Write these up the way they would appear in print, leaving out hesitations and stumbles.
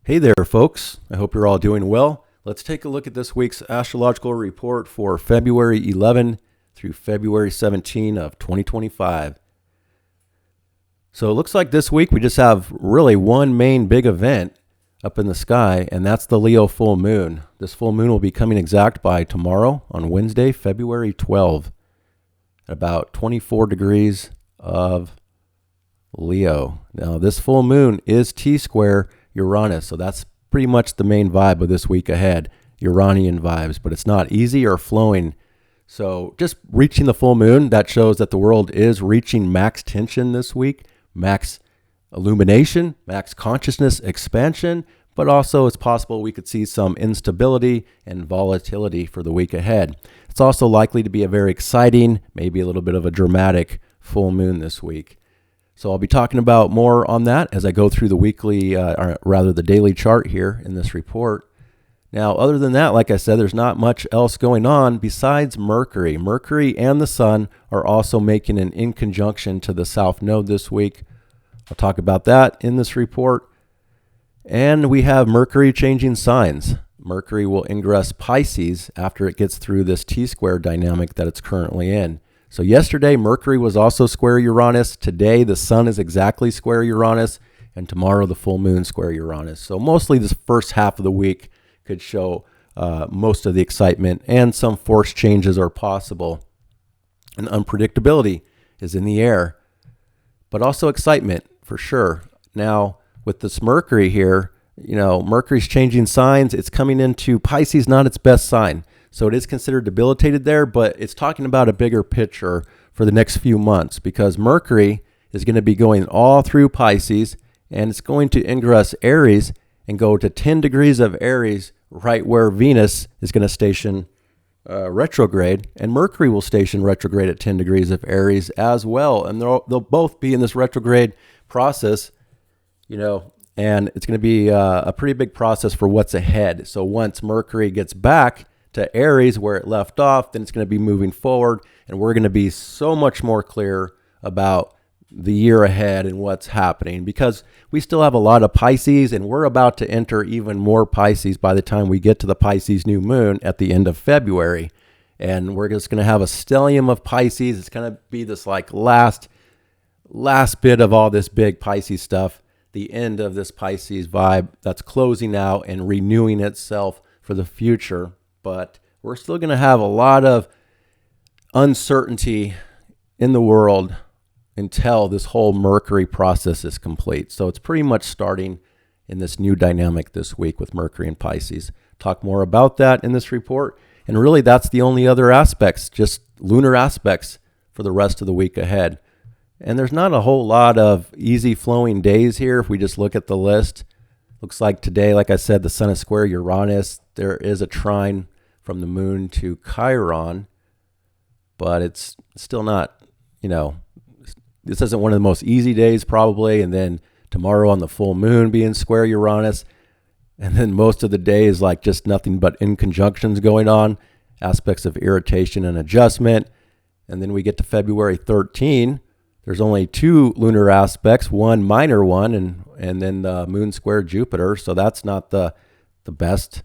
Hey there, folks. I hope you're all doing well. Let's take a look at this week's astrological report for February 11 through February 17 of 2025. So it looks like this week we just have really one main big event up in the sky, and that's the Leo full moon. This full moon will be coming exact by tomorrow on Wednesday, February 12, at about 24 degrees of Leo. Now, this full moon is T-square Uranus, so that's pretty much the main vibe of this week ahead, Uranian vibes, but it's not easy or flowing. So just reaching the full moon, that shows that the world is reaching max tension this week, max illumination, max consciousness expansion, but also it's possible we could see some instability and volatility for the week ahead. It's also likely to be a very exciting, maybe a little bit of a dramatic full moon this week. So I'll be talking about more on that as I go through the weekly, or rather the daily chart here in this report. Now, other than that, like I said, there's not much else going on besides Mercury. Mercury and the Sun are also making an in conjunction to the South Node this week. I'll talk about that in this report. And we have Mercury changing signs. Mercury will ingress Pisces after it gets through this T-square dynamic that it's currently in. So yesterday, Mercury was also square Uranus. Today, the Sun is exactly square Uranus. And tomorrow, the full moon square Uranus. So mostly this first half of the week could show most of the excitement, and some force changes are possible. And unpredictability is in the air, but also excitement for sure. Now, with this Mercury here, Mercury's changing signs. It's coming into Pisces, not its best sign. So it is considered debilitated there, but it's talking about a bigger picture for the next few months, because Mercury is going to be going all through Pisces, and it's going to ingress Aries and go to 10 degrees of Aries, right where Venus is going to station retrograde, and Mercury will station retrograde at 10 degrees of Aries as well. And they'll both be in this retrograde process, and it's going to be a pretty big process for what's ahead. So once Mercury gets back to Aries where it left off, then it's going to be moving forward, and we're going to be so much more clear about the year ahead and what's happening, because we still have a lot of Pisces, and we're about to enter even more Pisces by the time we get to the Pisces new moon at the end of February. And we're just going to have a stellium of Pisces. It's going to be this like last bit of all this big Pisces stuff, the end of this Pisces vibe that's closing out and renewing itself for the future. But we're still going to have a lot of uncertainty in the world until this whole Mercury process is complete. So it's pretty much starting in this new dynamic this week with Mercury and Pisces. Talk more about that in this report. And really, that's the only other aspects, just lunar aspects for the rest of the week ahead. And there's not a whole lot of easy flowing days here if we just look at the list. Looks like today, like I said, the Sun is square Uranus. There is a trine from the moon to Chiron, but it's still not, this isn't one of the most easy days probably. And then tomorrow on the full moon being square Uranus, and then most of the day is like just nothing but in conjunctions going on, aspects of irritation and adjustment. And then we get to February 13. There's only two lunar aspects, one minor one, and then the moon square Jupiter. So that's not the best.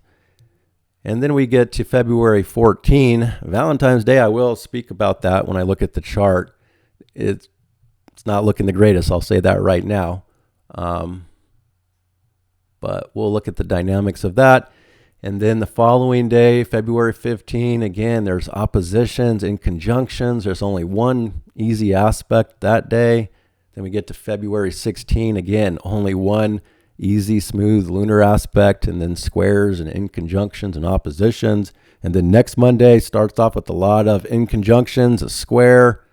And then we get to February 14, Valentine's Day. I will speak about that when I look at the chart. It's not looking the greatest, I'll say that right now. But we'll look at the dynamics of that. And then the following day, February 15, again, there's oppositions and conjunctions. There's only one easy aspect that day. Then we get to February 16, again, only one easy, smooth lunar aspect, and then squares and inconjunctions and oppositions. And then next Monday starts off with a lot of inconjunctions, a square,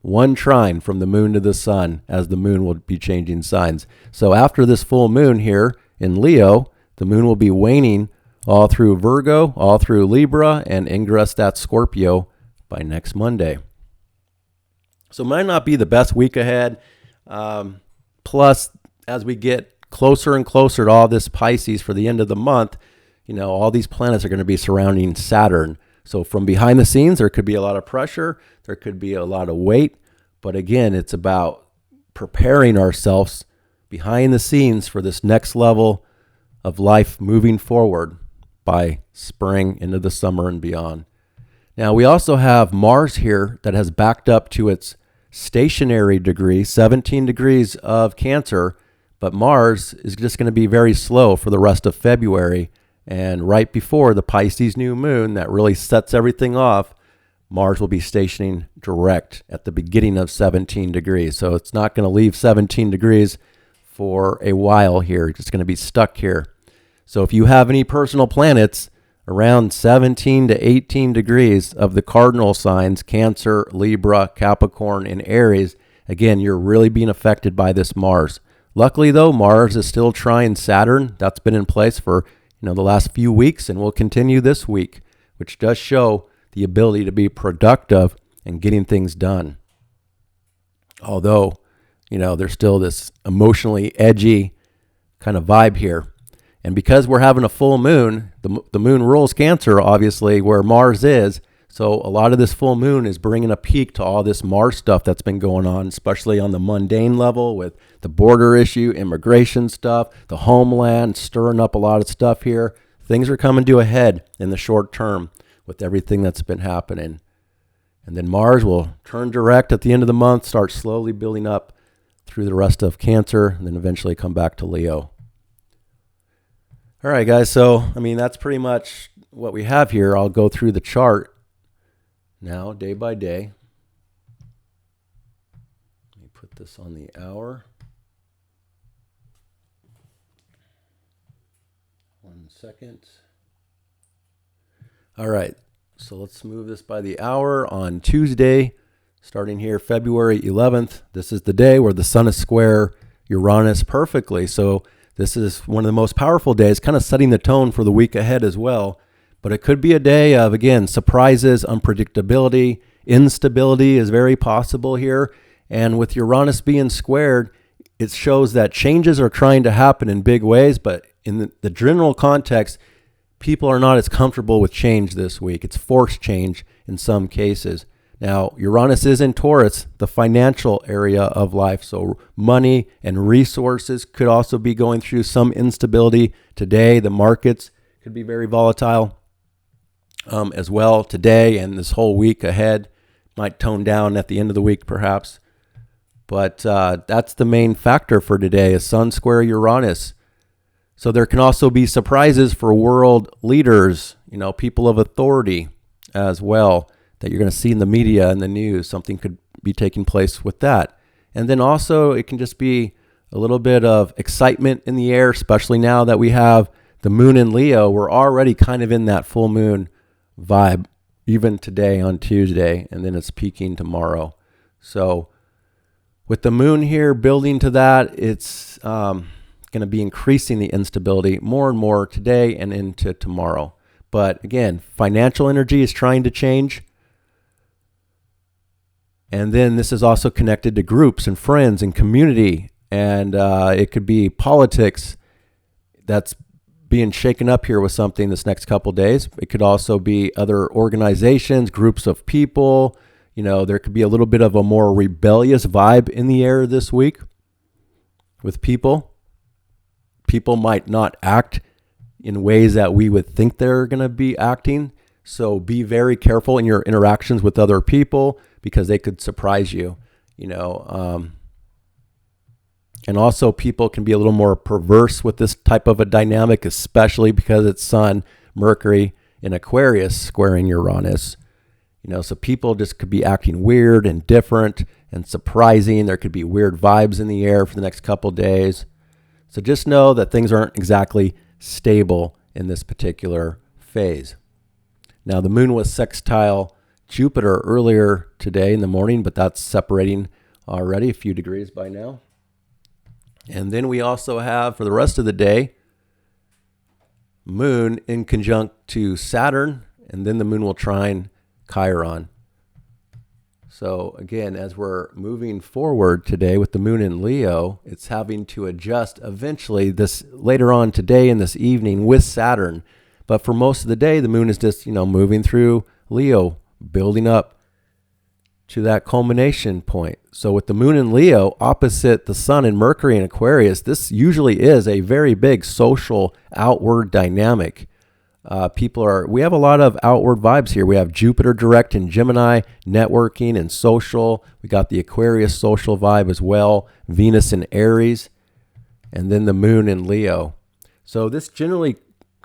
one trine from the moon to the Sun, as the moon will be changing signs. So after this full moon here in Leo, the moon will be waning all through Virgo, all through Libra, and ingress that Scorpio by next Monday. So it might not be the best week ahead. Plus, as we get closer and closer to all this Pisces for the end of the month, all these planets are going to be surrounding Saturn. So from behind the scenes, there could be a lot of pressure. There could be a lot of weight. But again, it's about preparing ourselves behind the scenes for this next level of life moving forward by spring into the summer and beyond. Now, we also have Mars here that has backed up to its stationary degree, 17 degrees of Cancer, but Mars is just going to be very slow for the rest of February. And right before the Pisces new moon that really sets everything off, Mars will be stationing direct at the beginning of 17 degrees. So it's not going to leave 17 degrees for a while here. It's going to be stuck here. So if you have any personal planets around 17 to 18 degrees of the cardinal signs, Cancer, Libra, Capricorn, and Aries, again, you're really being affected by this Mars. Luckily, though, Mars is still trying Saturn. That's been in place for the last few weeks and will continue this week, which does show the ability to be productive and getting things done. Although, there's still this emotionally edgy kind of vibe here. And because we're having a full moon, the moon rules Cancer, obviously, where Mars is. So a lot of this full moon is bringing a peak to all this Mars stuff that's been going on, especially on the mundane level with the border issue, immigration stuff, the homeland, stirring up a lot of stuff here. Things are coming to a head in the short term with everything that's been happening. And then Mars will turn direct at the end of the month, start slowly building up through the rest of Cancer, and then eventually come back to Leo. All right, guys. So, that's pretty much what we have here. I'll go through the chart now, day by day. Let me put this on the hour. 1 second. All right, so let's move this by the hour on Tuesday, starting here February 11th. This is the day where the sun is square Uranus perfectly. So this is one of the most powerful days, kind of setting the tone for the week ahead as well. But it could be a day of, again, surprises, unpredictability, instability is very possible here. And with Uranus being squared, it shows that changes are trying to happen in big ways, but in the general context, people are not as comfortable with change this week. It's forced change in some cases. Now, Uranus is in Taurus, the financial area of life. So money and resources could also be going through some instability today. The markets could be very volatile as well today and this whole week ahead. Might tone down at the end of the week perhaps. But that's the main factor for today, is Sun square Uranus. So there can also be surprises for world leaders, people of authority as well, that you're going to see in the media and the news. Something could be taking place with that. And then also it can just be a little bit of excitement in the air, especially now that we have the moon in Leo. We're already kind of in that full moon vibe, even today on Tuesday, and then it's peaking tomorrow. So with the moon here building to that, it's going to be increasing the instability more and more today and into tomorrow. But again, financial energy is trying to change. And then this is also connected to groups and friends and community. And it could be politics that's being shaken up here with something this next couple days. It could also be other organizations, groups of people. There could be a little bit of a more rebellious vibe in the air this week with people. People might not act in ways that we would think they're going to be acting. So be very careful in your interactions with other people because they could surprise you, And also people can be a little more perverse with this type of a dynamic, especially because it's Sun, Mercury in Aquarius squaring Uranus. So people just could be acting weird and different and surprising. There could be weird vibes in the air for the next couple days. So just know that things aren't exactly stable in this particular phase. Now, the moon was sextile Jupiter earlier today in the morning, but that's separating already a few degrees by now. And then we also have, for the rest of the day, moon in conjunct to Saturn, and then the moon will trine Chiron. So again, as we're moving forward today with the moon in Leo, it's having to adjust eventually this later on today and this evening with Saturn. But for most of the day, the moon is just, moving through Leo, building up to that culmination point. So with the moon in Leo opposite the sun in Mercury in Aquarius, this usually is a very big social outward dynamic. We have a lot of outward vibes here. We have Jupiter direct in Gemini, networking and social. We got the Aquarius social vibe as well, Venus in Aries, and then the moon in Leo. So this generally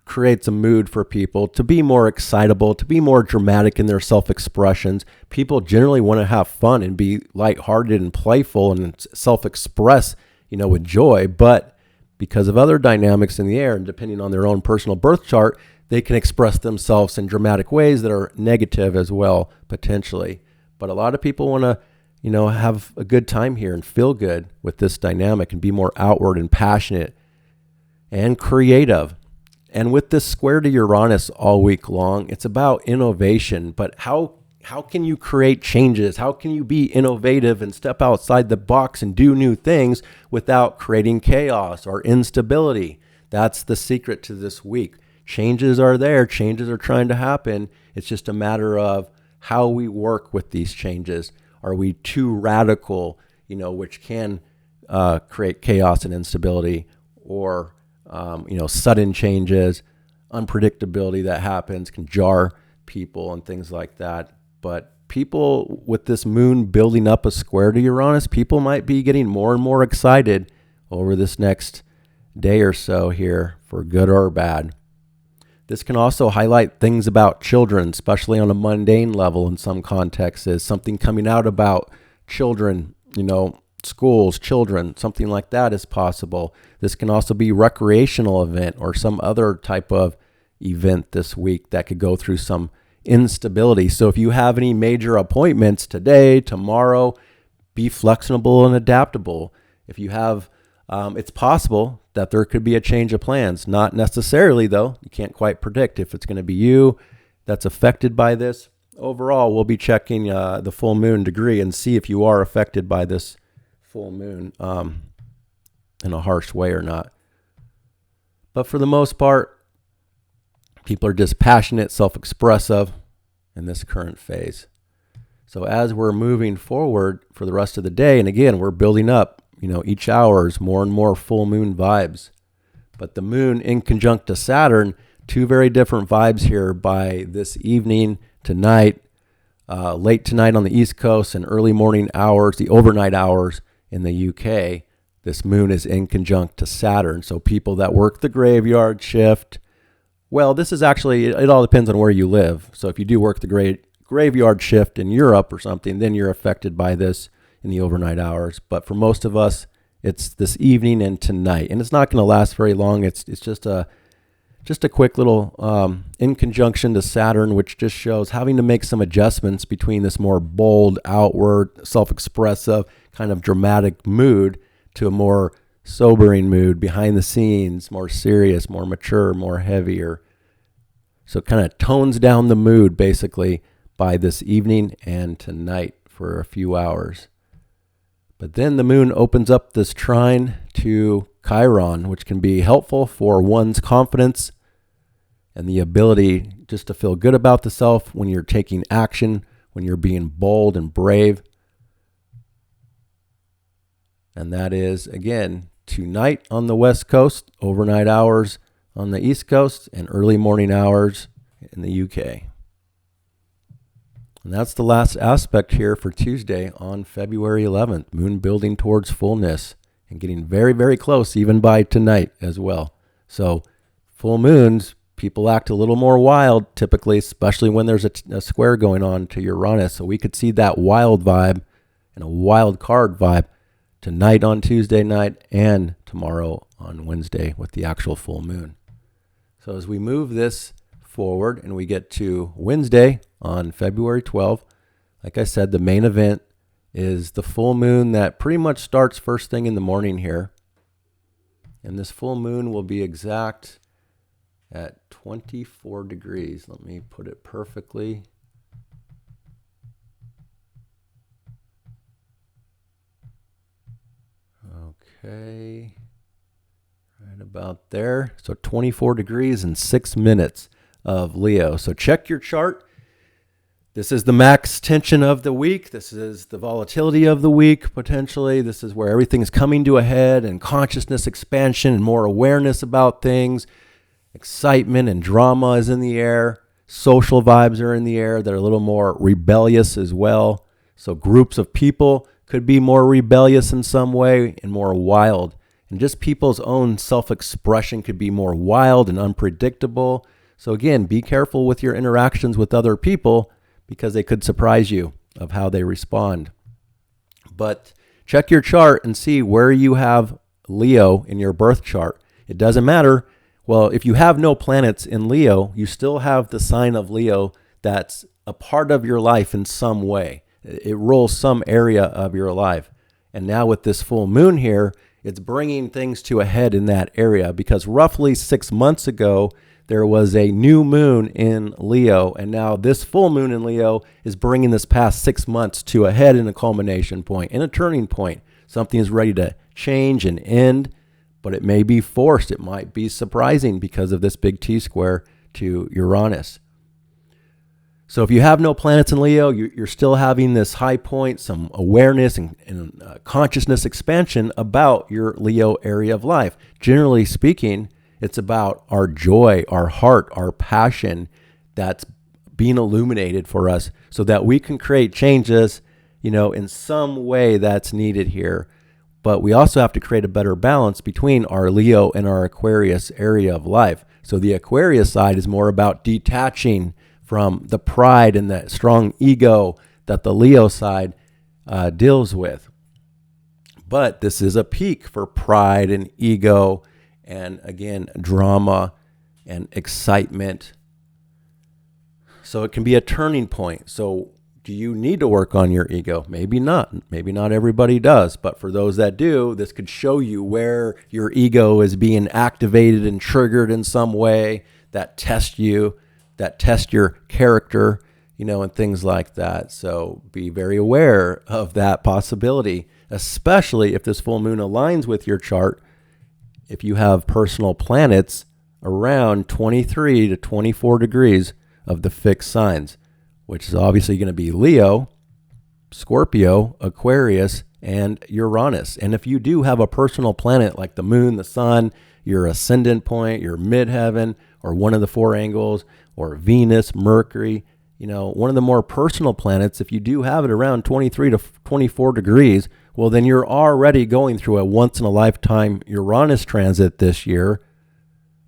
creates a mood for people to be more excitable, to be more dramatic in their self-expressions. People generally want to have fun and be lighthearted and playful and self-express, with joy. But because of other dynamics in the air and depending on their own personal birth chart, they can express themselves in dramatic ways that are negative as well, potentially. But a lot of people want to, have a good time here and feel good with this dynamic and be more outward and passionate and creative. And with this square to Uranus all week long, it's about innovation. But how can you create changes? How can you be innovative and step outside the box and do new things without creating chaos or instability? That's the secret to this week. Changes are there. Changes are trying to happen. It's just a matter of how we work with these changes. Are we too radical, which can create chaos and instability, or sudden changes, unpredictability that happens can jar people and things like that. But people with this moon building up a square to Uranus, people might be getting more and more excited over this next day or so here, for good or bad. This can also highlight things about children, especially on a mundane level in some contexts, is something coming out about children, schools, children, something like that is possible. This can also be recreational event or some other type of event this week that could go through some instability. So if you have any major appointments today, tomorrow, be flexible and adaptable. If you have, it's possible that there could be a change of plans. Not necessarily, though. You can't quite predict if it's going to be you that's affected by this. Overall, we'll be checking the full moon degree and see if you are affected by this full moon in a harsh way or not. But for the most part, people are just passionate, self-expressive in this current phase. So as we're moving forward for the rest of the day, and again, we're building up, each hour is more and more full moon vibes. But the moon in conjunct to Saturn, two very different vibes here by this evening, tonight, late tonight on the East Coast, and early morning hours, the overnight hours in the UK. This moon is in conjunct to Saturn. So people that work the graveyard shift, well, this is actually, it all depends on where you live. So if you do work the graveyard shift in Europe or something, then you're affected by this in the overnight hours. But for most of us, it's this evening and tonight. And it's not going to last very long. It's just a quick little in conjunction to Saturn, which just shows having to make some adjustments between this more bold, outward, self-expressive, kind of dramatic mood to a more sobering mood, behind the scenes, more serious, more mature, more heavier. So it kind of tones down the mood basically by this evening and tonight for a few hours. But then the moon opens up this trine to Chiron, which can be helpful for one's confidence and the ability just to feel good about the self when you're taking action, when you're being bold and brave. And that is, again, tonight on the West Coast, overnight hours on the East Coast, and early morning hours in the UK. And that's the last aspect here for Tuesday on February 11th. Moon building towards fullness and getting very, very close even by tonight as well. So full moons, people act a little more wild typically, especially when there's a square going on to Uranus. So we could see that wild vibe and a wild card vibe tonight on Tuesday night and tomorrow on Wednesday with the actual full moon. So as we move this forward and we get to Wednesday on February 12th, like I said, the main event is the full moon that pretty much starts first thing in the morning here. And this full moon will be exact at 24 degrees. Let me put it perfectly. Okay, right about there. So 24 degrees and 6 minutes of Leo. So check your chart. This is the max tension of the week. This is the volatility of the week, potentially. This is where everything's coming to a head and consciousness expansion and more awareness about things. Excitement and drama is in the air. Social vibes are in the air that are a little more rebellious as well. So groups of people could be more rebellious in some way and more wild. And just people's own self-expression could be more wild and unpredictable. So again, be careful with your interactions with other people because they could surprise you of how they respond. But check your chart and see where you have Leo in your birth chart. It doesn't matter. Well, if you have no planets in Leo, you still have the sign of Leo that's a part of your life in some way. It rolls some area of your life. And now with this full moon here, it's bringing things to a head in that area because roughly 6 months ago, there was a new moon in Leo. And now this full moon in Leo is bringing this past 6 months to a head and a culmination point and a turning point. Something is ready to change and end, but it may be forced. It might be surprising because of this big T-square to Uranus. So if you have no planets in Leo, you're still having this high point, some awareness and consciousness expansion about your Leo area of life. Generally speaking, it's about our joy, our heart, our passion that's being illuminated for us so that we can create changes, in some way that's needed here. But we also have to create a better balance between our Leo and our Aquarius area of life. So the Aquarius side is more about detaching from the pride and that strong ego that the Leo side deals with. But this is a peak for pride and ego and, again, drama and excitement. So it can be a turning point. So do you need to work on your ego? Maybe not. Maybe not everybody does. But for those that do, this could show you where your ego is being activated and triggered in some way that test you, that test your character, and things like that. So be very aware of that possibility, especially if this full moon aligns with your chart. If you have personal planets around 23 to 24 degrees of the fixed signs, which is obviously going to be Leo, Scorpio, Aquarius, and Uranus. And if you do have a personal planet like the moon, the sun, your ascendant point, your midheaven, or one of the four angles, or Venus, Mercury, one of the more personal planets, if you do have it around 23 to 24 degrees, well, then you're already going through a once-in-a-lifetime Uranus transit this year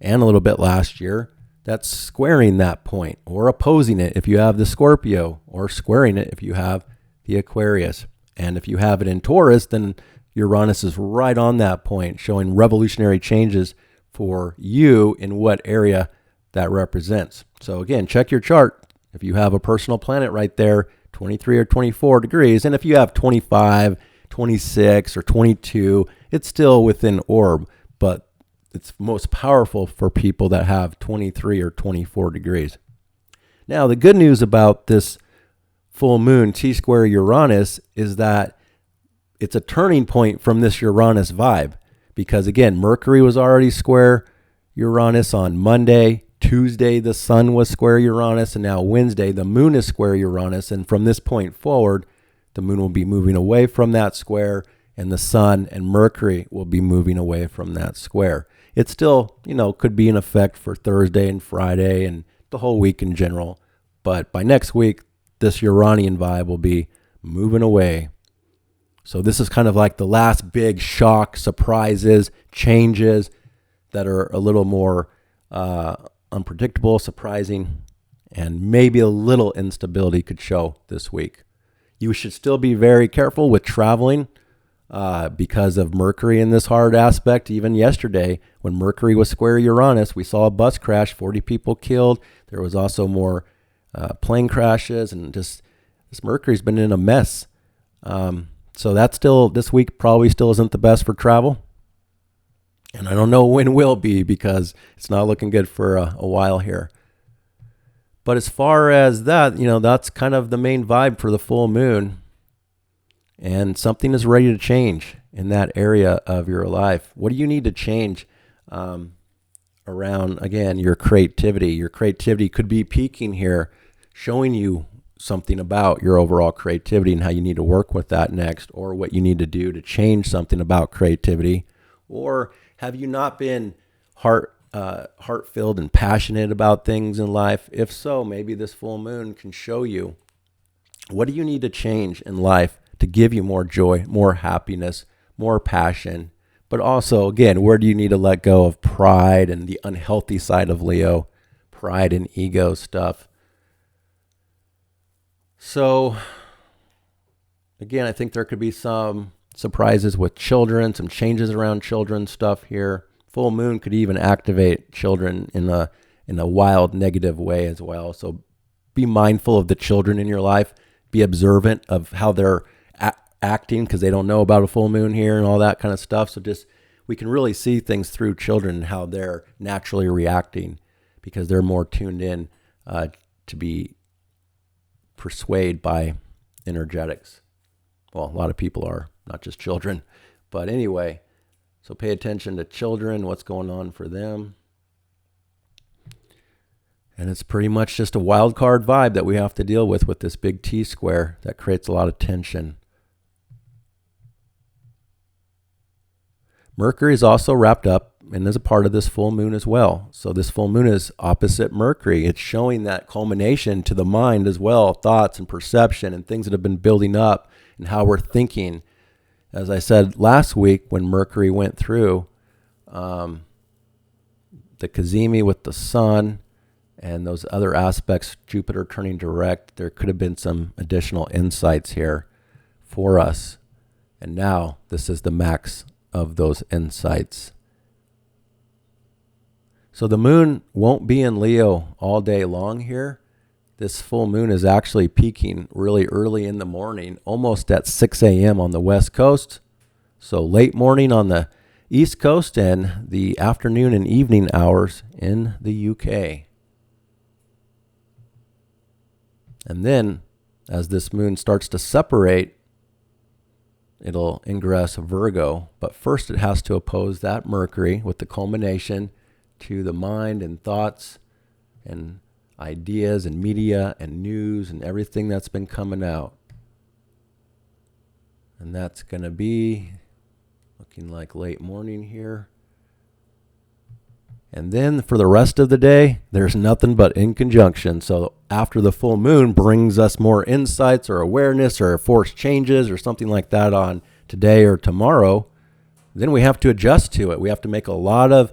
and a little bit last year. That's squaring that point or opposing it if you have the Scorpio, or squaring it if you have the Aquarius. And if you have it in Taurus, then Uranus is right on that point, showing revolutionary changes for you in what area that represents. So again, check your chart. If you have a personal planet right there, 23 or 24 degrees, and if you have 25, 26, or 22, it's still within orb, but it's most powerful for people that have 23 or 24 degrees. Now, the good news about this full moon T-square Uranus is that it's a turning point from this Uranus vibe, because again, Mercury was already square Uranus on Monday. Tuesday, the sun was square Uranus, and now Wednesday, the moon is square Uranus. And from this point forward, the moon will be moving away from that square, and the sun and Mercury will be moving away from that square. It still, could be in effect for Thursday and Friday and the whole week in general. But by next week, this Uranian vibe will be moving away. So this is kind of like the last big shock, surprises, changes that are a little more unpredictable, surprising, and maybe a little instability could show this week. You should still be very careful with traveling because of Mercury in this hard aspect. Even yesterday, when Mercury was square Uranus, we saw a bus crash, 40 people killed. There was also more plane crashes, and just this Mercury's been in a mess. So that's still, this week probably still isn't the best for travel. And I don't know when will be, because it's not looking good for a while here. But as far as that, that's kind of the main vibe for the full moon. And something is ready to change in that area of your life. What do you need to change around, again, your creativity? Your creativity could be peaking here, showing you something about your overall creativity and how you need to work with that next, or what you need to do to change something about creativity? Or have you not been heart-filled and passionate about things in life? If so, maybe this full moon can show you, what do you need to change in life to give you more joy, more happiness, more passion? But also, again, where do you need to let go of pride and the unhealthy side of Leo, pride and ego stuff? So, again, I think there could be some surprises with children, some changes around children stuff here. Full moon could even activate children in a wild negative way as well. So be mindful of the children in your life. Be observant of how they're acting, because they don't know about a full moon here and all that kind of stuff. So we can really see things through children and how they're naturally reacting, because they're more tuned in to be persuaded by energetics. Well, a lot of people are, not just children. But anyway, so pay attention to children, what's going on for them. And it's pretty much just a wild card vibe that we have to deal with this big T square that creates a lot of tension. Mercury is also wrapped up and is a part of this full moon as well. So this full moon is opposite Mercury. It's showing that culmination to the mind as well, thoughts and perception and things that have been building up and how we're thinking. As I said last week, when Mercury went through the Cazimi with the sun and those other aspects, Jupiter turning direct, there could have been some additional insights here for us. And now this is the max of those insights. So the moon won't be in Leo all day long here. This full moon is actually peaking really early in the morning, almost at 6 a.m. on the West Coast. So late morning on the East Coast, and the afternoon and evening hours in the UK. And then, as this moon starts to separate, it'll ingress Virgo. But first it has to oppose that Mercury with the culmination to the mind and thoughts and ideas and media and news and everything that's been coming out. And that's going to be looking like late morning here. And then for the rest of the day, there's nothing but in conjunction. So after the full moon brings us more insights or awareness or force changes or something like that on today or tomorrow, then we have to adjust to it. We have to make a lot of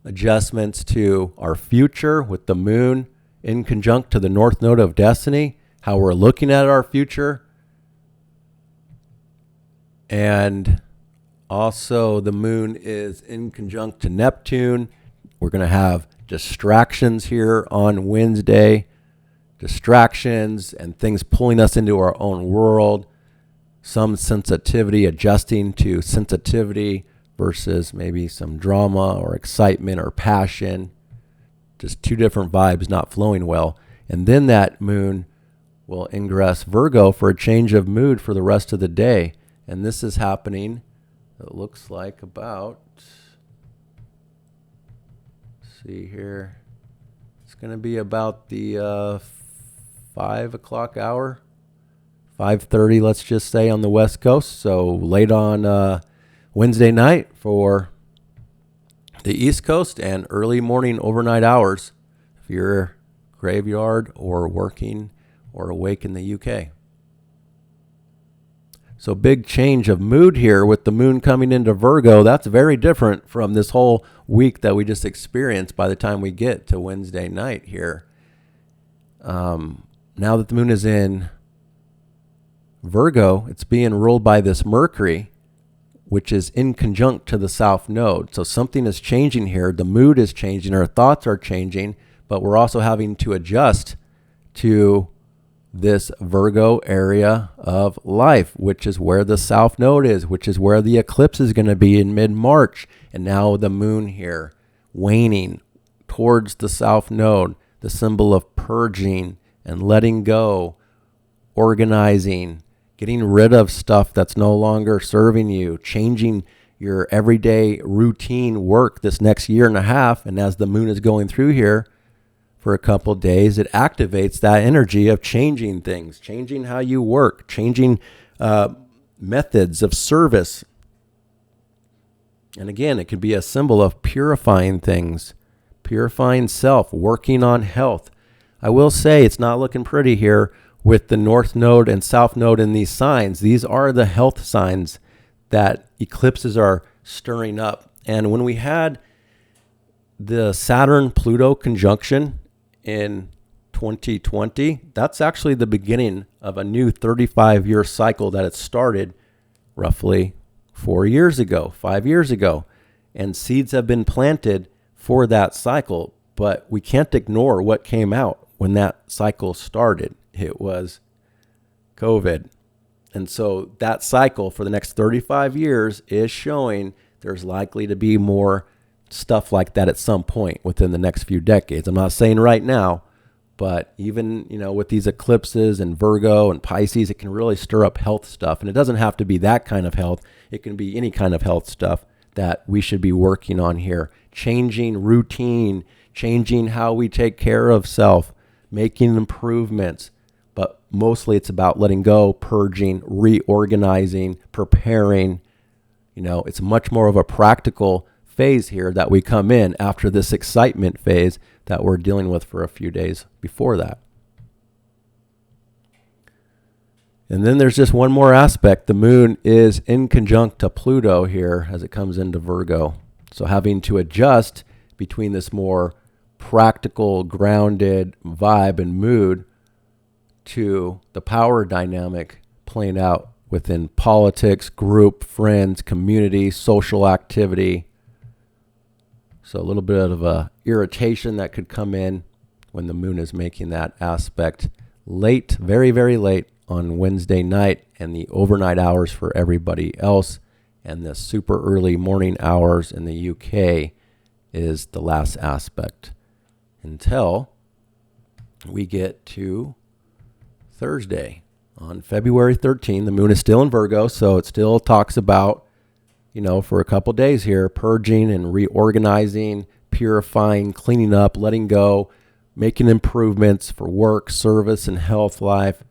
adjustments to our future with the moon in conjunct to the North Node of Destiny, how we're looking at our future. And also the moon is in conjunct to Neptune. We're going to have distractions here on Wednesday, distractions and things pulling us into our own world, some sensitivity, adjusting to sensitivity versus maybe some drama or excitement or passion, just two different vibes not flowing well. And then that moon will ingress Virgo for a change of mood for the rest of the day. And this is happening, it looks like about, see here, it's going to be about the 5 o'clock hour, 5:30, let's just say, on the West Coast. So late on Wednesday night for the East Coast, and early morning overnight hours if you're graveyard or working or awake in the UK. So big change of mood here with the moon coming into Virgo. That's very different from this whole week that we just experienced by the time we get to Wednesday night here. Now that the moon is in Virgo, it's being ruled by this Mercury, which is in conjunct to the South Node. So something is changing here. The mood is changing. Our thoughts are changing, but we're also having to adjust to this Virgo area of life, which is where the South Node is, which is where the eclipse is going to be in mid-March. And now the moon here waning towards the South Node, the symbol of purging and letting go, organizing, getting rid of stuff that's no longer serving you, changing your everyday routine work this next year and a half. And as the moon is going through here, for a couple days, it activates that energy of changing things, changing how you work, changing methods of service. And again, it could be a symbol of purifying things, purifying self, working on health. I will say it's not looking pretty here with the North Node and South Node in these signs. These are the health signs that eclipses are stirring up. And when we had the Saturn-Pluto conjunction in 2020, that's actually the beginning of a new 35-year cycle that had started roughly 4 years ago, 5 years ago. And seeds have been planted for that cycle, but we can't ignore what came out when that cycle started. It was COVID. And so that cycle for the next 35 years is showing there's likely to be more stuff like that at some point within the next few decades. I'm not saying right now, but even, with these eclipses and Virgo and Pisces, it can really stir up health stuff. And it doesn't have to be that kind of health. It can be any kind of health stuff that we should be working on here. Changing routine, changing how we take care of self, making improvements. But mostly it's about letting go, purging, reorganizing, preparing. It's much more of a practical phase here that we come in after this excitement phase that we're dealing with for a few days before that. And then there's just one more aspect. The moon is in conjunct to Pluto here as it comes into Virgo. So having to adjust between this more practical, grounded vibe and mood to the power dynamic playing out within politics, group, friends, community, social activity. So a little bit of a irritation that could come in when the moon is making that aspect late, very, very late on Wednesday night, and the overnight hours for everybody else, and the super early morning hours in the UK is the last aspect until we get to Thursday. On February 13th, the moon is still in Virgo, so it still talks about, for a couple days here, purging and reorganizing, purifying, cleaning up, letting go, making improvements for work, service, and health life.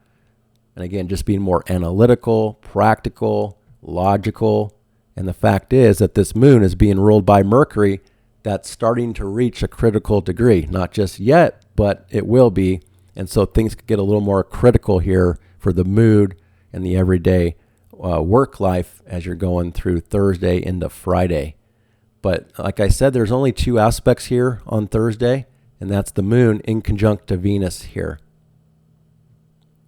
And again, just being more analytical, practical, logical. And the fact is that this moon is being ruled by Mercury that's starting to reach a critical degree. Not just yet, but it will be. And so things could get a little more critical here for the mood and the everyday work life as you're going through Thursday into Friday. But like I said, there's only two aspects here on Thursday, and that's the moon in conjunct to Venus here.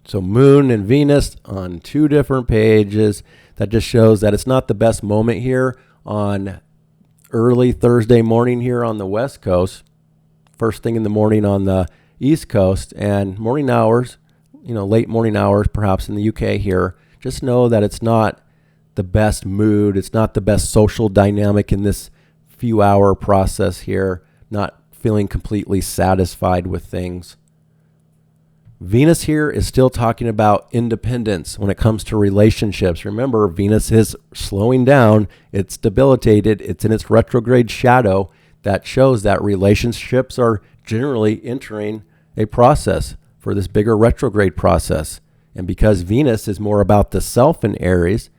So moon and Venus on two different pages. That just shows that it's not the best moment here on early Thursday morning here on the West Coast. First thing in the morning on the East Coast, and morning hours, late morning hours perhaps in the UK here. Just know that it's not the best mood. It's not the best social dynamic in this few hour process here. Not feeling completely satisfied with things. Venus here is still talking about independence when it comes to relationships. Remember, Venus is slowing down. It's debilitated. It's in its retrograde shadow that shows that relationships are generally entering a process for this bigger retrograde process. And because Venus is more about the self in Aries,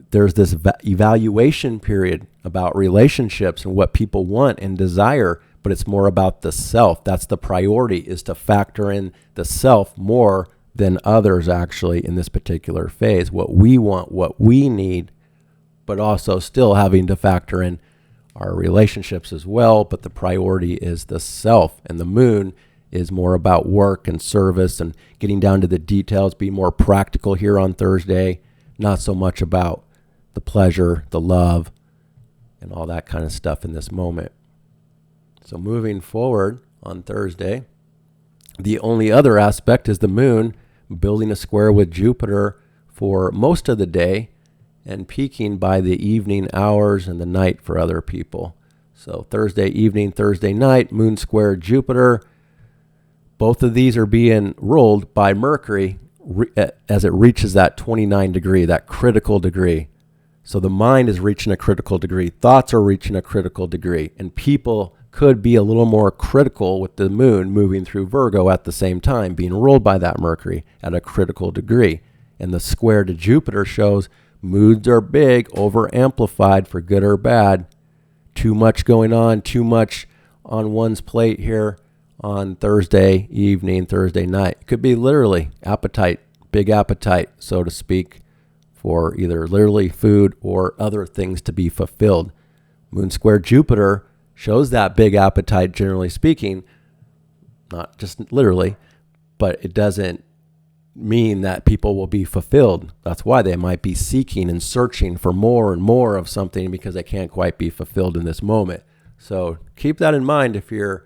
there's this evaluation period about relationships and what people want and desire, but it's more about the self. That's the priority, is to factor in the self more than others actually in this particular phase. What we want, what we need, but also still having to factor in our relationships as well. But the priority is the self, and the moon is more about work and service and getting down to the details, be more practical here on Thursday, not so much about the pleasure, the love, and all that kind of stuff in this moment. So moving forward on Thursday, the only other aspect is the moon building a square with Jupiter for most of the day and peaking by the evening hours and the night for other people. So Thursday evening, Thursday night, moon square Jupiter. Both of these are being ruled by Mercury as it reaches that 29 degree, that critical degree. So the mind is reaching a critical degree. Thoughts are reaching a critical degree. And people could be a little more critical with the moon moving through Virgo at the same time, being ruled by that Mercury at a critical degree. And the square to Jupiter shows moods are big, over amplified for good or bad. Too much going on, too much on one's plate here on Thursday evening, Thursday night. It could be literally appetite, big appetite, so to speak, for either literally food or other things to be fulfilled. Moon square Jupiter shows that big appetite, generally speaking, not just literally, but it doesn't mean that people will be fulfilled. That's why they might be seeking and searching for more and more of something because they can't quite be fulfilled in this moment. So keep that in mind if you're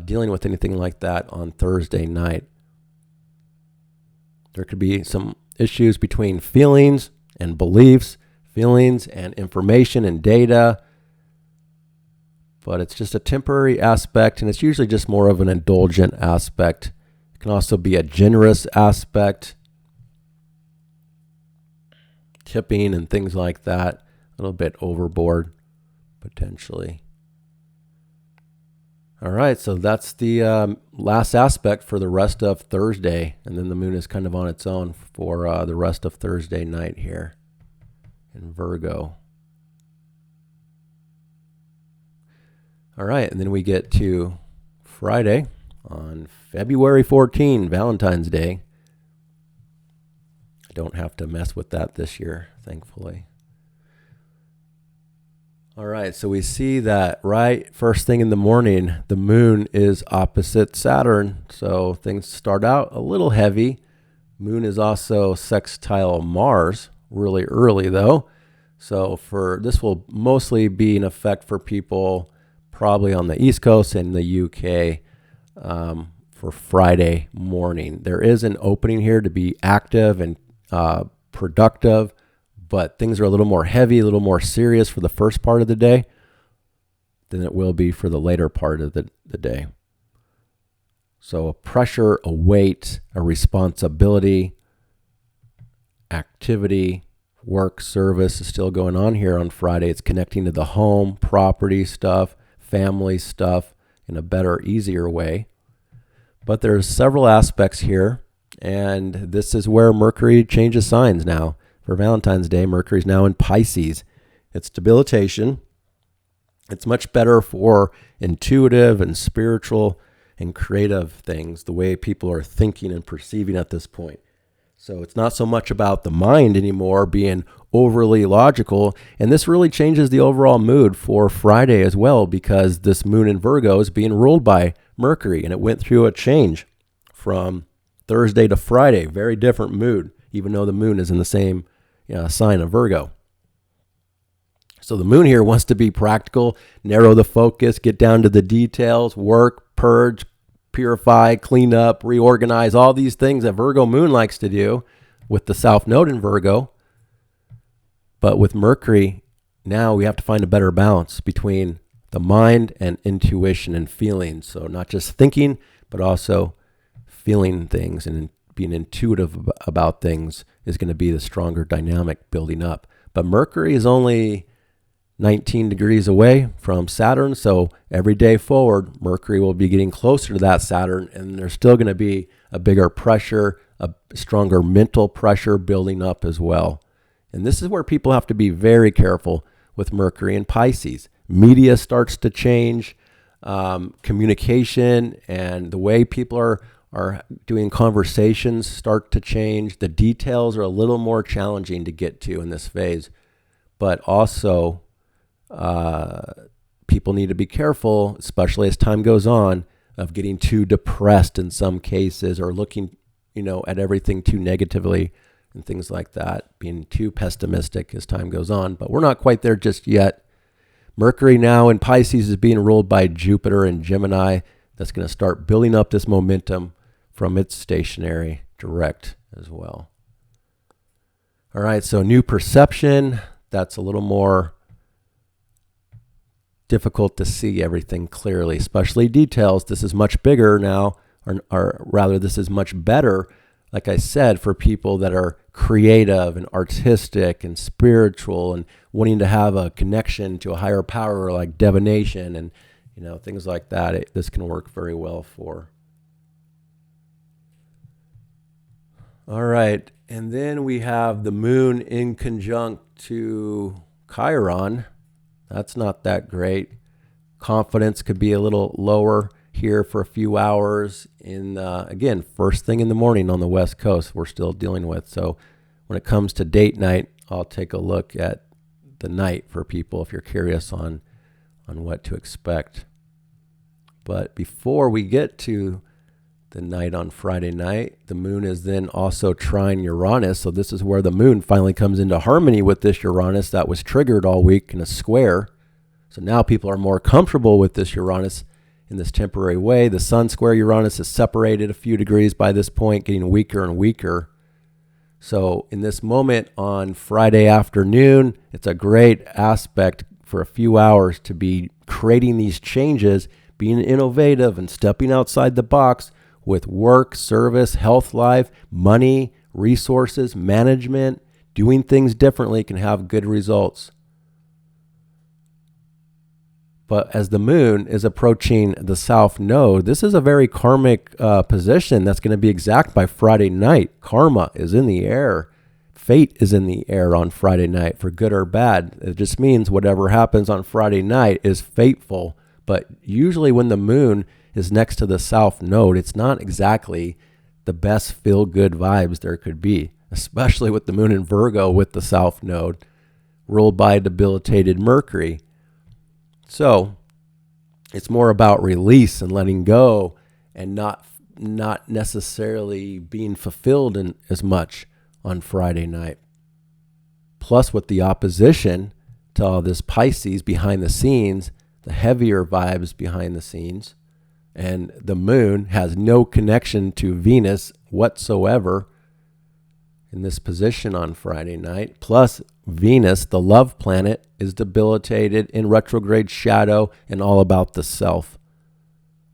dealing with anything like that on Thursday night. There could be some issues between feelings and beliefs, feelings and information and data, but it's just a temporary aspect, and it's usually just more of an indulgent aspect. It can also be a generous aspect, tipping and things like that, a little bit overboard potentially. All right, so that's the last aspect for the rest of Thursday, and then the moon is kind of on its own for the rest of Thursday night here in Virgo. All right, and then we get to Friday on February 14, Valentine's Day. I don't have to mess with that this year, thankfully. All right, so we see that right first thing in the morning, the moon is opposite Saturn. So things start out a little heavy. Moon is also sextile Mars really early though. So this will mostly be in effect for people probably on the East Coast and the UK for Friday morning. There is an opening here to be active and productive, but things are a little more heavy, a little more serious for the first part of the day than it will be for the later part of the day. So a pressure, a weight, a responsibility, activity, work, service is still going on here on Friday. It's connecting to the home, property stuff, family stuff in a better, easier way. But there's several aspects here, and this is where Mercury changes signs now. For Valentine's Day, Mercury's now in Pisces. It's debilitation. It's much better for intuitive and spiritual and creative things, the way people are thinking and perceiving at this point. So it's not so much about the mind anymore being overly logical. And this really changes the overall mood for Friday as well, because this moon in Virgo is being ruled by Mercury, and it went through a change from Thursday to Friday. Very different mood, even though the moon is in the same sign of Virgo. So the moon here wants to be practical, narrow the focus, get down to the details, work, purge, purify, clean up, reorganize, all these things that Virgo moon likes to do with the South Node in Virgo. But with Mercury, now we have to find a better balance between the mind and intuition and feelings. So not just thinking, but also feeling things and being intuitive about things is going to be the stronger dynamic building up. But Mercury is only 19 degrees away from Saturn, so every day forward, Mercury will be getting closer to that Saturn, and there's still going to be a bigger pressure, a stronger mental pressure building up as well. And this is where people have to be very careful with Mercury and Pisces. Media starts to change, communication and the way people are doing conversations start to change. The details are a little more challenging to get to in this phase, but also people need to be careful, especially as time goes on, of getting too depressed in some cases or looking, at everything too negatively and things like that, being too pessimistic as time goes on. But we're not quite there just yet. Mercury now in Pisces is being ruled by Jupiter in Gemini. That's going to start building up this momentum from its stationary direct as well. All right, so new perception, that's a little more difficult to see everything clearly, especially details. This is much bigger now, or rather this is much better like I said, for people that are creative and artistic and spiritual and wanting to have a connection to a higher power like divination and things like that, this can work very well for. All right, and then we have the moon in conjunct to Chiron. That's not that great. Confidence could be a little lower here for a few hours again, first thing in the morning on the West Coast we're still dealing with. So when it comes to date night, I'll take a look at the night for people if you're curious on what to expect. But before we get to the night on Friday night, the moon is then also trine Uranus. So this is where the moon finally comes into harmony with this Uranus that was triggered all week in a square. So now people are more comfortable with this Uranus in this temporary way. The sun square Uranus is separated a few degrees by this point, getting weaker and weaker. So in this moment on Friday afternoon, it's a great aspect for a few hours to be creating these changes, being innovative and stepping outside the box with work, service, health life, money, resources, management. Doing things differently can have good results. But as the moon is approaching the south node, this is a very karmic position that's going to be exact by Friday night. Karma is in the air. Fate is in the air on Friday night, for good or bad. It just means whatever happens on Friday night is fateful. But usually when the moon is next to the south node, it's not exactly the best feel-good vibes there could be, especially with the moon in Virgo with the south node, ruled by debilitated Mercury. So it's more about release and letting go and not necessarily being fulfilled in as much on Friday night. Plus, with the opposition to all this Pisces behind the scenes, the heavier vibes behind the scenes, and the moon has no connection to Venus whatsoever in this position on Friday night. Plus, Venus, the love planet, is debilitated in retrograde shadow and all about the self,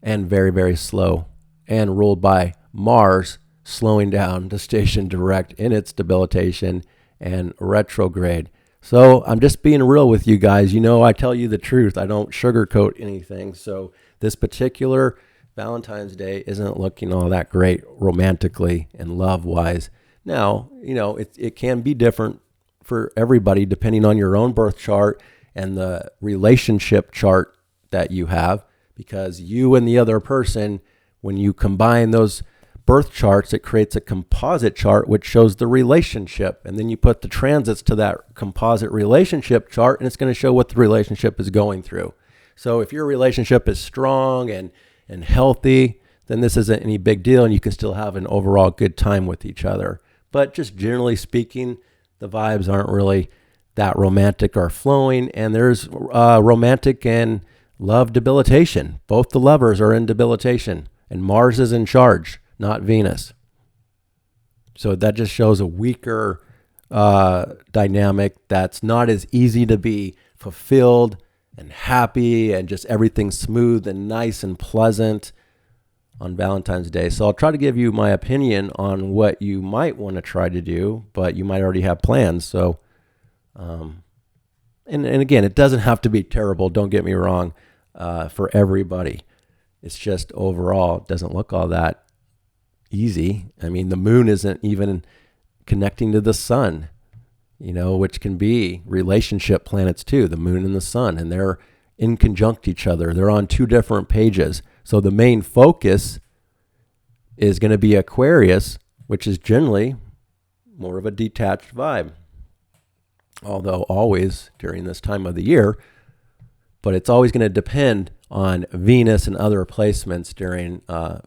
and very, very slow, and ruled by Mars, slowing down to station direct in its debilitation and retrograde. So I'm just being real with you guys. I tell you the truth. I don't sugarcoat anything. So this particular Valentine's Day isn't looking all that great romantically and love-wise. Now, it can be different for everybody depending on your own birth chart and the relationship chart that you have, because you and the other person, when you combine those birth charts, it creates a composite chart which shows the relationship. And then you put the transits to that composite relationship chart, and it's going to show what the relationship is going through. So if your relationship is strong and healthy, then this isn't any big deal, and you can still have an overall good time with each other. But just generally speaking, the vibes aren't really that romantic or flowing, and there's romantic and love debilitation. Both the lovers are in debilitation, and Mars is in charge, not Venus. So that just shows a weaker dynamic that's not as easy to be fulfilled and happy and just everything smooth and nice and pleasant on Valentine's Day. So I'll try to give you my opinion on what you might want to try to do, but you might already have plans. So, and again, it doesn't have to be terrible. Don't get me wrong, for everybody. It's just overall, it doesn't look all that easy. I mean, the moon isn't even connecting to the sun, which can be relationship planets too, the moon and the sun, and they're in conjunct each other. They're on two different pages. So the main focus is going to be Aquarius, which is generally more of a detached vibe, although always during this time of the year. But it's always going to depend on Venus and other placements during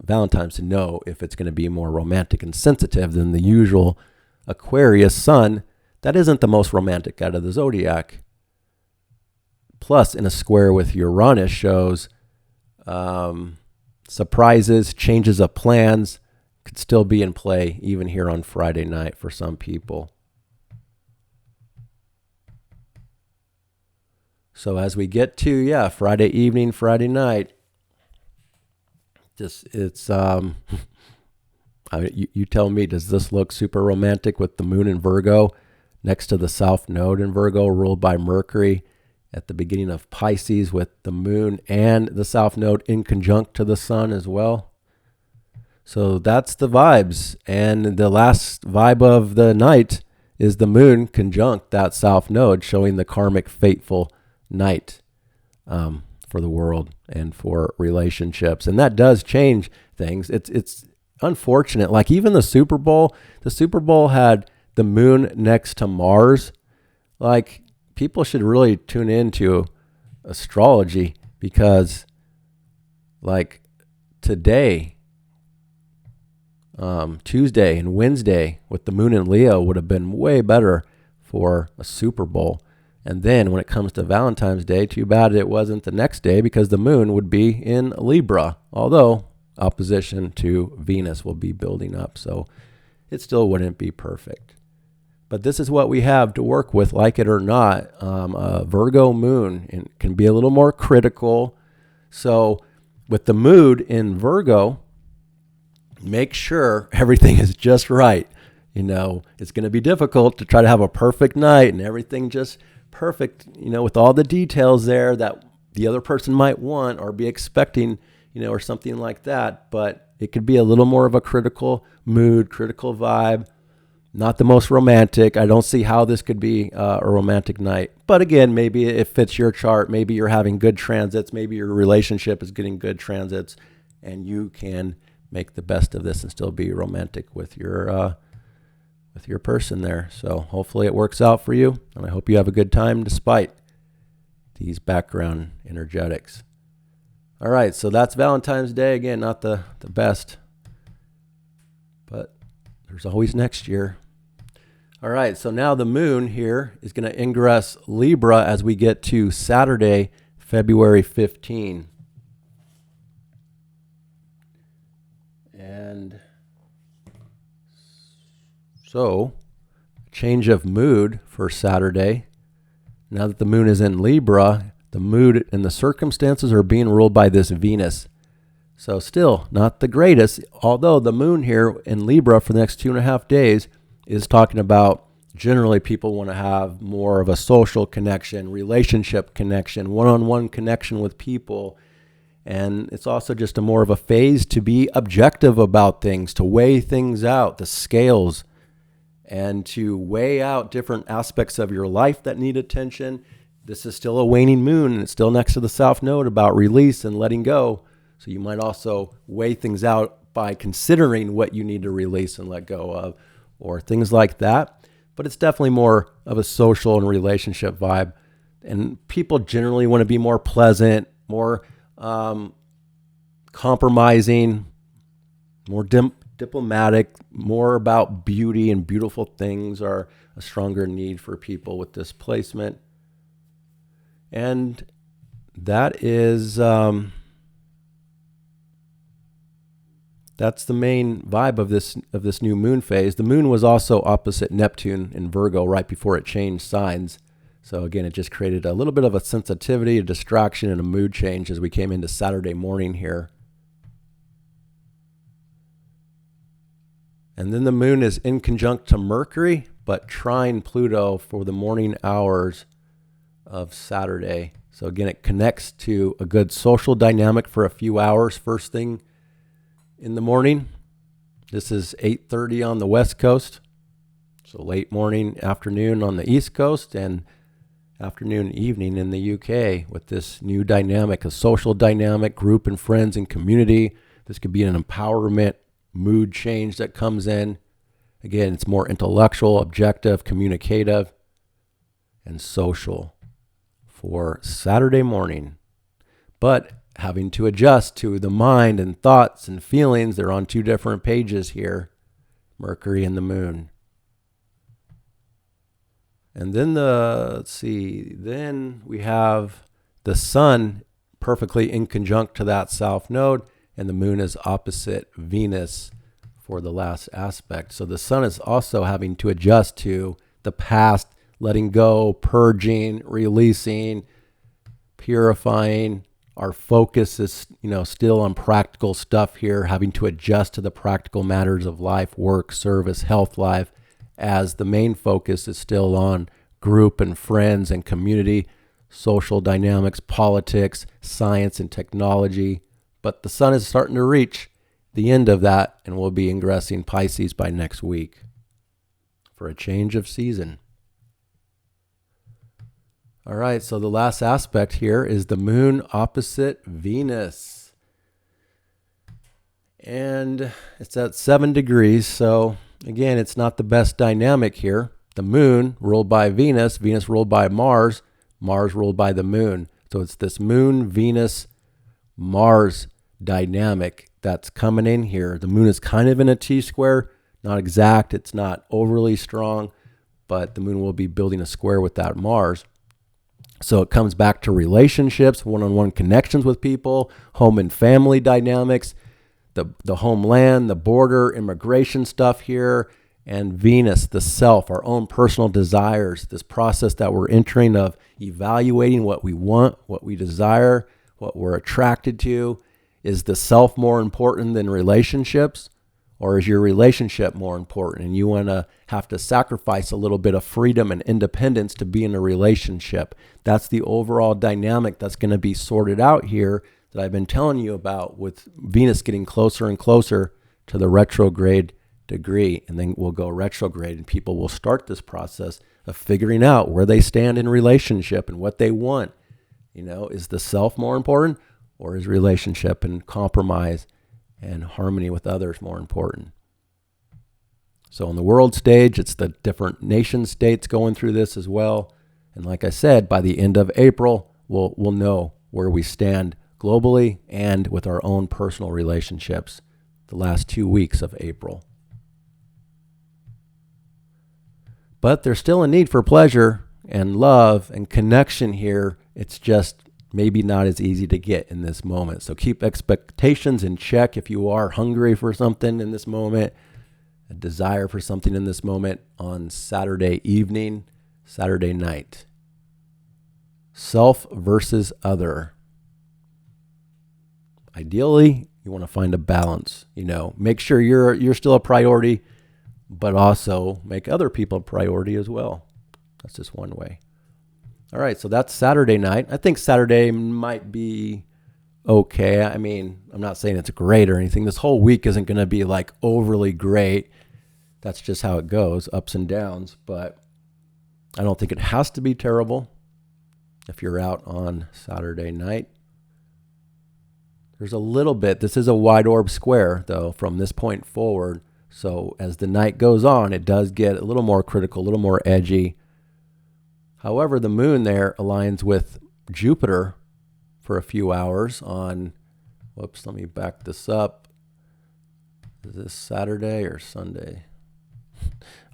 Valentine's to know if it's going to be more romantic and sensitive than the usual Aquarius sun. That isn't the most romantic out of the zodiac. Plus, in a square with Uranus shows surprises, changes of plans could still be in play even here on Friday night for some people. So as we get to, Friday evening, Friday night, it's You tell me, does this look super romantic with the moon in Virgo next to the south node in Virgo ruled by Mercury at the beginning of Pisces with the moon and the south node in conjunct to the sun as well? So that's the vibes. And the last vibe of the night is the moon conjunct that south node, showing the karmic fateful night for the world and for relationships. And that does change things. It's unfortunate. Like even the Super Bowl had the moon next to Mars. Like people should really tune into astrology, because like today, Tuesday and Wednesday with the moon in Leo would have been way better for a Super Bowl. And then when it comes to Valentine's Day, too bad it wasn't the next day, because the moon would be in Libra, although opposition to Venus will be building up. So it still wouldn't be perfect. But this is what we have to work with, like it or not. A Virgo moon can be a little more critical. So with the mood in Virgo, make sure everything is just right. It's going to be difficult to try to have a perfect night and everything just perfect, with all the details there that the other person might want or be expecting, or something like that. But it could be a little more of a critical mood, critical vibe, not the most romantic. I don't see how this could be a romantic night. But again, maybe it fits your chart. Maybe you're having good transits. Maybe your relationship is getting good transits, and you can make the best of this and still be romantic with your person there. So hopefully it works out for you, and I hope you have a good time despite these background energetics. All right, so that's Valentine's Day. Again, not the best, but there's always next year. All right, so now the moon here is going to ingress Libra as we get to Saturday, February 15. And so, change of mood for Saturday. Now that the moon is in Libra, the mood and the circumstances are being ruled by this Venus. So still not the greatest, although the moon here in Libra for the next 2.5 days is talking about generally people want to have more of a social connection, relationship connection, one-on-one connection with people. And it's also just a more of a phase to be objective about things, to weigh things out, the scales, and to weigh out different aspects of your life that need attention. This is still a waning moon, and it's still next to the south node about release and letting go. So you might also weigh things out by considering what you need to release and let go of, or things like that. But it's definitely more of a social and relationship vibe. And people generally want to be more pleasant, more compromising, more diplomatic, more about beauty, and beautiful things are a stronger need for people with this placement. And that is that's the main vibe of this new moon phase. The moon was also opposite Neptune in Virgo right before it changed signs. So again, it just created a little bit of a sensitivity, a distraction, and a mood change as we came into Saturday morning here. And then the moon is in conjunct to Mercury, but trine Pluto for the morning hours of Saturday. So again, it connects to a good social dynamic for a few hours first thing in the morning. This is 8:30 on the West Coast. So late morning, afternoon on the East Coast, and afternoon, evening in the UK with this new dynamic, a social dynamic, group and friends and community. This could be an empowerment mood change that comes in. Again, it's more intellectual, objective, communicative, and social for Saturday morning. But having to adjust to the mind and thoughts and feelings. They're on two different pages here, Mercury and the moon. And then then we have the sun perfectly in conjunct to that south node, and the moon is opposite Venus for the last aspect. So the sun is also having to adjust to the past, letting go, purging, releasing, purifying, Our focus is, still on practical stuff here, having to adjust to the practical matters of life, work, service, health life, as the main focus is still on group and friends and community, social dynamics, politics, science and technology. But the sun is starting to reach the end of that, and we'll be ingressing Pisces by next week for a change of season. All right, so the last aspect here is the moon opposite Venus. And it's at 7 degrees, so again, it's not the best dynamic here. The moon ruled by Venus, Venus ruled by Mars, Mars ruled by the moon. So it's this moon, Venus, Mars dynamic that's coming in here. The moon is kind of in a T-square, not exact, it's not overly strong, but the moon will be building a square with that Mars. So it comes back to relationships, one-on-one connections with people, home and family dynamics, the homeland, the border, immigration stuff here, and Venus, the self, our own personal desires, this process that we're entering of evaluating what we want, what we desire, what we're attracted to. Is the self more important than relationships? Or is your relationship more important and you want to have to sacrifice a little bit of freedom and independence to be in a relationship? That's the overall dynamic that's going to be sorted out here that I've been telling you about, with Venus getting closer and closer to the retrograde degree. And then we'll go retrograde and people will start this process of figuring out where they stand in relationship and what they want. Is the self more important, or is relationship and compromise and harmony with others more important? So on the world stage, it's the different nation states going through this as well. And like I said, by the end of April, we'll know where we stand globally and with our own personal relationships the last 2 weeks of April. But there's still a need for pleasure and love and connection here. It's just maybe not as easy to get in this moment. So keep expectations in check. If you are hungry for something in this moment, a desire for something in this moment, on Saturday evening, Saturday night. Self versus other. Ideally, you want to find a balance. Make sure you're still a priority, but also make other people a priority as well. That's just one way. All right, so that's Saturday night. I think Saturday might be okay. I mean, I'm not saying it's great or anything. This whole week isn't going to be like overly great. That's just how it goes, ups and downs. But I don't think it has to be terrible if you're out on Saturday night. There's a little bit. This is a wide orb square, though, from this point forward. So as the night goes on, it does get a little more critical, a little more edgy. However, the moon there aligns with Jupiter for a few hours on, let me back this up. Is this Saturday or Sunday?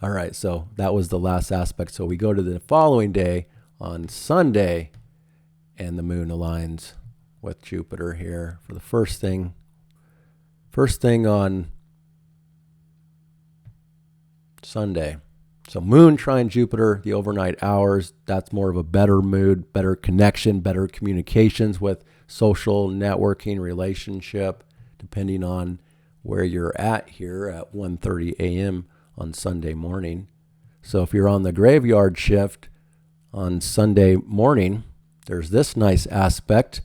All right, so that was the last aspect. So we go to the following day on Sunday, and the moon aligns with Jupiter here for the first thing. First thing on Sunday. So moon trine Jupiter, the overnight hours, that's more of a better mood, better connection, better communications with social networking, relationship, depending on where you're at here at 1:30 a.m. on Sunday morning. So if you're on the graveyard shift on Sunday morning, there's this nice aspect,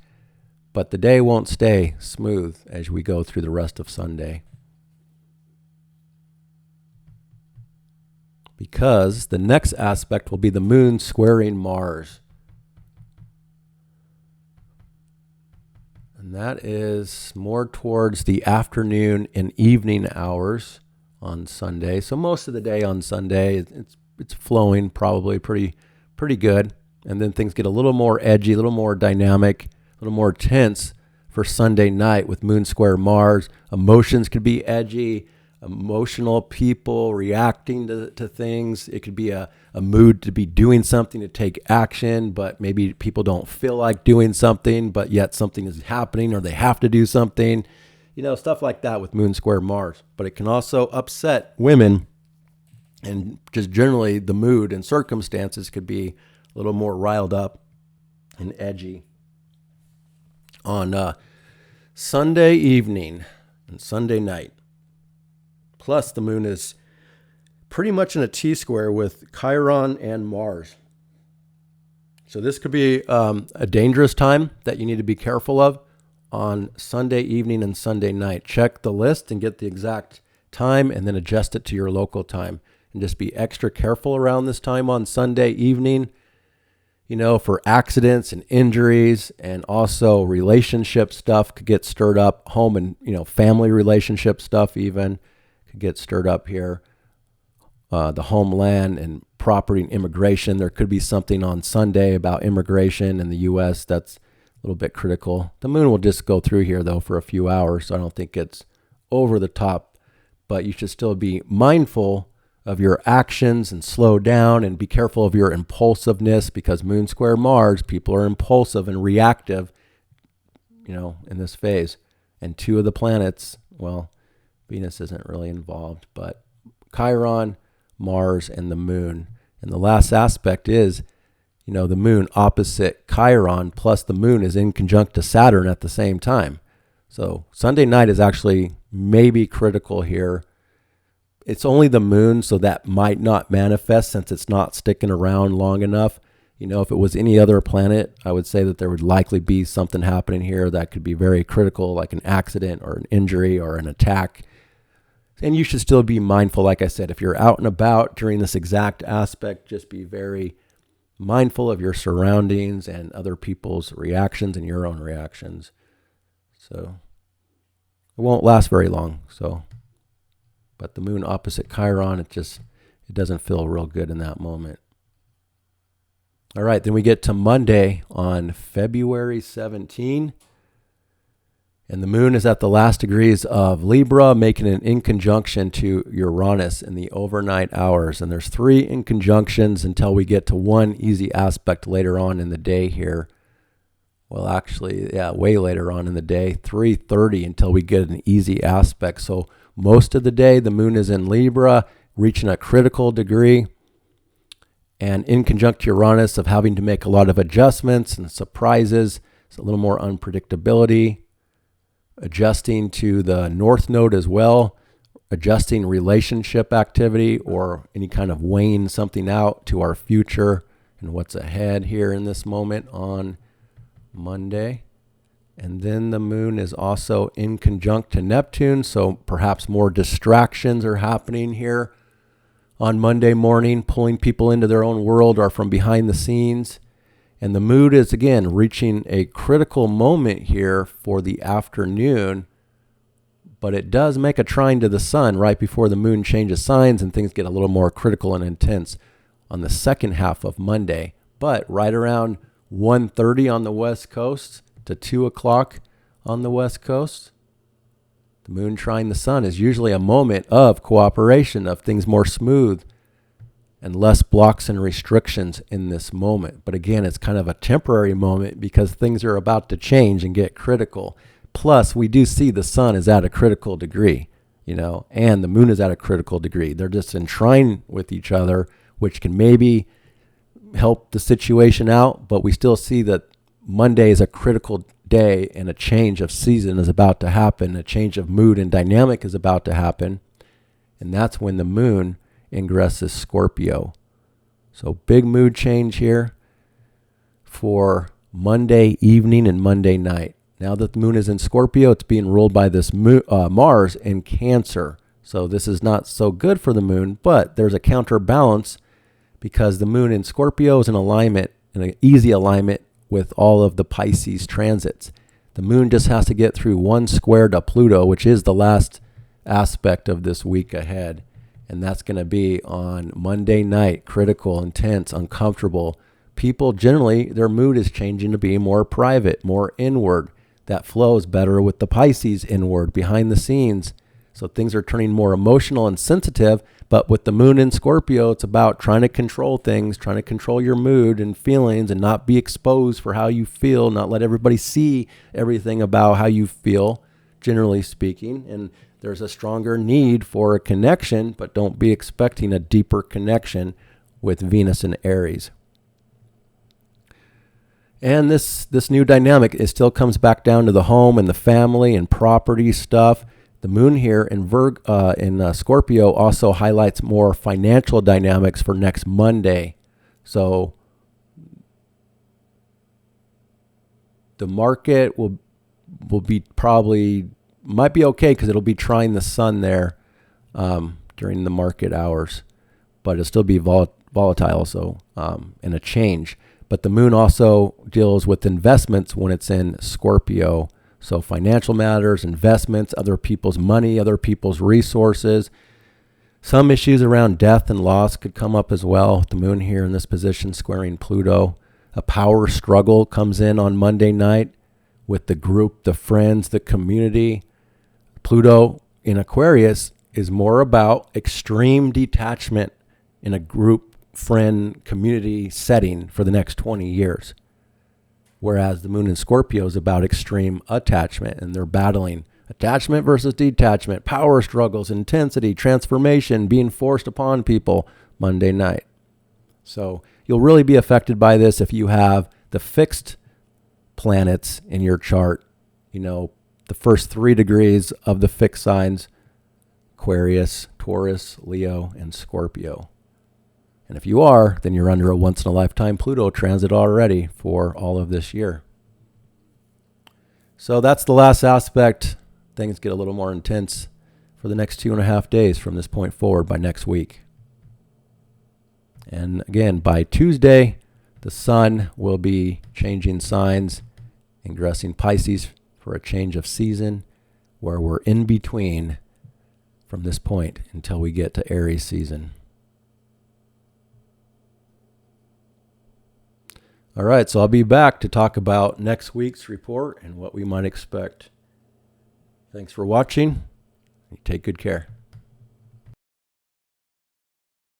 but the day won't stay smooth as we go through the rest of Sunday. Because the next aspect will be the moon squaring Mars. And that is more towards the afternoon and evening hours on Sunday. So most of the day on Sunday, it's flowing probably pretty good. And then things get a little more edgy, a little more dynamic, a little more tense for Sunday night with moon square Mars. Emotions could be edgy. Emotional people reacting to things. It could be a mood to be doing something, to take action, but maybe people don't feel like doing something, but yet something is happening or they have to do something. Stuff like that with moon square Mars. But it can also upset women, and just generally the mood and circumstances could be a little more riled up and edgy. on Sunday evening and Sunday night. Plus, the moon is pretty much in a T-square with Chiron and Mars. So this could be a dangerous time that you need to be careful of on Sunday evening and Sunday night. Check the list and get the exact time and then adjust it to your local time. And just be extra careful around this time on Sunday evening, for accidents and injuries, and also relationship stuff could get stirred up. Home and, family relationship stuff even could get stirred up here. The homeland and property and immigration. There could be something on Sunday about immigration in the U.S. that's a little bit critical. The moon will just go through here, though, for a few hours, so I don't think it's over the top. But you should still be mindful of your actions and slow down and be careful of your impulsiveness, because moon square Mars, people are impulsive and reactive, in this phase. And two of the planets, well, Venus isn't really involved, but Chiron, Mars, and the moon. And the last aspect is, the moon opposite Chiron, plus the moon is in conjunct to Saturn at the same time. So Sunday night is actually maybe critical here. It's only the moon, so that might not manifest since it's not sticking around long enough. If it was any other planet, I would say that there would likely be something happening here that could be very critical, like an accident or an injury or an attack. And you should still be mindful, like I said, if you're out and about during this exact aspect, just be very mindful of your surroundings and other people's reactions and your own reactions. So it won't last very long. But the moon opposite Chiron, it doesn't feel real good in that moment. All right, then we get to Monday on February 17. And the moon is at the last degrees of Libra, making an inconjunction to Uranus in the overnight hours. And there's 3 inconjunctions until we get to one easy aspect later on in the day here. Well, actually, way later on in the day, 3:30 until we get an easy aspect. So most of the day, the moon is in Libra, reaching a critical degree. And in conjunct Uranus, of having to make a lot of adjustments and surprises. It's a little more unpredictability. Adjusting to the North Node as well, adjusting relationship activity or any kind of weighing something out to our future and what's ahead here in this moment on Monday. And then the moon is also in conjunct to Neptune, so perhaps more distractions are happening here on Monday morning, pulling people into their own world or from behind the scenes. And the moon is, again, reaching a critical moment here for the afternoon, but it does make a trine to the sun right before the moon changes signs and things get a little more critical and intense on the second half of Monday. But right around 1:30 on the West Coast to 2 o'clock on the West Coast, the moon trine the sun is usually a moment of cooperation, of things more smooth, and less blocks and restrictions in this moment. But again, it's kind of a temporary moment because things are about to change and get critical. Plus, we do see the sun is at a critical degree, and the moon is at a critical degree. They're just in trine with each other, which can maybe help the situation out, but we still see that Monday is a critical day and a change of season is about to happen. A change of mood and dynamic is about to happen. And that's when the moon ingresses Scorpio. So big mood change here for Monday evening and Monday night. Now that the moon is in Scorpio, it's being ruled by this Mars in Cancer. So this is not so good for the moon, but there's a counterbalance because the moon in Scorpio is in alignment, in an easy alignment with all of the Pisces transits. The moon just has to get through one square to Pluto, which is the last aspect of this week ahead. And that's going to be on Monday night, critical, intense, uncomfortable. People generally, their mood is changing to be more private, more inward. That flows better with the Pisces inward, behind the scenes. So things are turning more emotional and sensitive. But with the moon in Scorpio, it's about trying to control things, trying to control your mood and feelings and not be exposed for how you feel, not let everybody see everything about how you feel, generally speaking. And there's a stronger need for a connection, but don't be expecting a deeper connection with Venus and Aries. And this new dynamic, it still comes back down to the home and the family and property stuff. The moon here in Scorpio also highlights more financial dynamics for next Monday. So the market will be might be okay because it'll be trying the sun there during the market hours, but it'll still be volatile, so and a change. But the moon also deals with investments when it's in Scorpio. So financial matters, investments, other people's money, other people's resources. Some issues around death and loss could come up as well. The moon here in this position squaring Pluto. A power struggle comes in on Monday night with the group, the friends, the community. Pluto in Aquarius is more about extreme detachment in a group, friend, community setting for the next 20 years. Whereas the moon in Scorpio is about extreme attachment, and they're battling attachment versus detachment, power struggles, intensity, transformation, being forced upon people Monday night. So you'll really be affected by this if you have the fixed planets in your chart, the first 3 degrees of the fixed signs, Aquarius, Taurus, Leo, and Scorpio. And if you are, then you're under a once-in-a-lifetime Pluto transit already for all of this year. So that's the last aspect. Things get a little more intense for the next 2.5 days from this point forward by next week. And again, by Tuesday, the sun will be changing signs, ingressing Pisces for a change of season, where we're in between from this point until we get to Aries season. All right, so I'll be back to talk about next week's report and what we might expect. Thanks for watching. Take good care.